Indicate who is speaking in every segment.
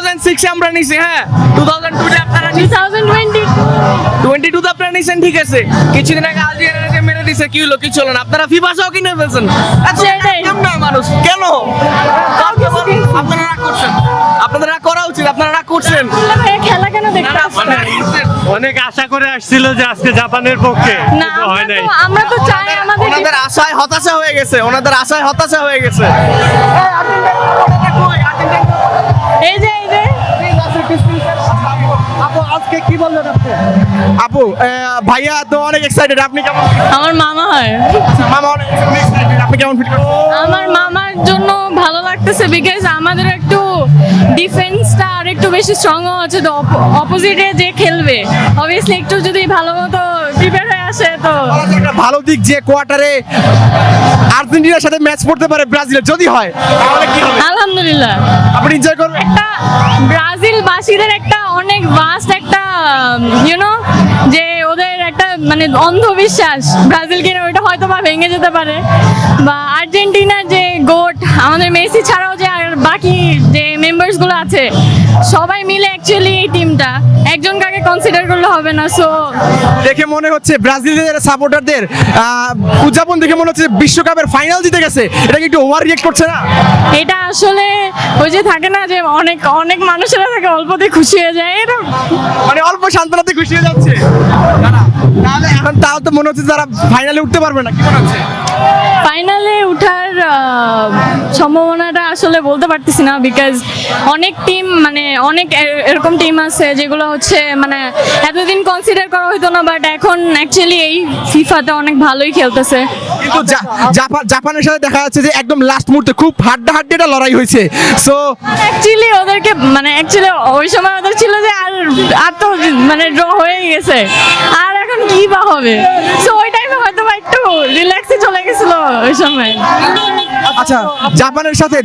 Speaker 1: 2006 এ আমরা নিছি, হ্যাঁ 2002 তে আপনারা 22 তে আপনারা নিছেন, ঠিক আছে। কিছুদিন আগে আলজেরিয়া যে মেরে দিছে, কি হলো? কিছু হলো না। আপনারা ফিফা সহ কিনে ফেলছেন।
Speaker 2: সেটাই।
Speaker 1: কেমন মানুষ কেন? আপনারা রাগ করছেন, আপনাদের রাগ করা উচিত, আপনারা রাগ করছেন।
Speaker 2: খেলা কেন দেখতে আসছেন?
Speaker 3: অনেক আশা করে আসছিল যে আজকে জাপানের পক্ষে,
Speaker 2: না,
Speaker 3: কিন্তু হয় নাই।
Speaker 2: আমরা তো চাই আমাদের
Speaker 1: ওনাদের আশায় হতাশা হয়ে গেছে, ওনাদের আশায় হতাশা হয়ে গেছে।
Speaker 2: এই যে
Speaker 1: আপু, ভাইয়া তো অনেক এক্সাইটেড, আপনি কেমন?
Speaker 2: আমার মামা হয়।
Speaker 1: মামা অনেক এক্সাইটেড, আপনি কেমন ফিল করছেন?
Speaker 2: আমার মামার জন্য ভালো লাগতেছে বিকজ আমাদের একটু ডিফেন্সটা আর একটু বেশি স্ট্রং হচ্ছে, তো অপোজিটে যে খেলবে অবভিয়াসলি একটু যদি ভালো মতো প্রিপেয়ার হয়ে আসে তো
Speaker 1: একটা ভালো দিক যে কোয়ার্টারে আর্জেন্টিনার সাথে ম্যাচ পড়তে পারে ব্রাজিলের, যদি হয় তাহলে কি হবে?
Speaker 2: আলহামদুলিল্লাহ।
Speaker 1: আপনি এনজয় করবেন?
Speaker 2: একটা ব্রাজিলবাসীদের একটা অনেক ভাস্ট একটা ইউনো যে ওদের একটা মানে অন্ধবিশ্বাস ব্রাজিল কিনা ওইটা হয়তো বা ভেঙে যেতে পারে, বা আর্জেন্টিনার যে গোট আমাদের মেসি ছাড়াও যে আর বাকি যে মেম্বার্স গুলো আছে সবাই মিলে অ্যাকচুয়ালি এই টিমটা, একজন কাকে কনসিডার করলে হবে না। সো
Speaker 1: দেখে মনে হচ্ছে ব্রাজিলের সাপোর্টারদের উদযাপন দেখে মনে হচ্ছে বিশ্বকাপের ফাইনাল জিতে গেছে, এটা কি একটু ওভার রিয়েক্ট করছে না?
Speaker 2: এটা আসলে ওই যে থাকে না যে অনেক অনেক মানুষেরা থাকে অল্পতে খুশি হয়ে যায়, এটা
Speaker 1: মানে অল্প সান্ত্বনাতে খুশি হয়ে যাচ্ছে। তাহলে এখন তাও তো মনে হচ্ছে তারা ফাইনালে উঠতে পারবে না, কি মনে হচ্ছে?
Speaker 2: ফাইনালে উঠার সম্ভাবনাটা আসলে বলতে পারতেছি না বিকজ অনেক টিম মানে অনেক এরকম টিম আছে যেগুলো হচ্ছে মানে এতদিন কনসিডার করা হতো না, বাট এখন অ্যাকচুয়ালি এই ফিফাতে অনেক ভালোই খেলতেছে।
Speaker 1: কিন্তু জাপানের সাথে দেখা যাচ্ছে যে একদম লাস্ট মুহূর্তে খুব হাড্ডাহাড্ডি একটা লড়াই হয়েছে। সো
Speaker 2: অ্যাকচুয়ালি ওদেরকে মানে অ্যাকচুয়ালি ওই সময় ওদের ছিল যে আর আর তো মানে ড্র হয়ে গেছে, আর এখন কি বা হবে। সো ওই টাইমে হয়তো বা একটু রিল্যাক্সে চলে গেছিল ওই সময়।
Speaker 1: আচ্ছা, জাপানের সাথে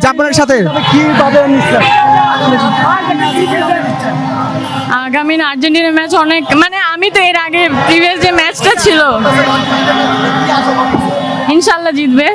Speaker 2: আগামী আর্জেন্টিনার ম্যাচ অনেক মানে আমি তো এর আগে প্রিভিয়াস যে ম্যাচটা ছিল ইনশাল্লাহ জিতবে।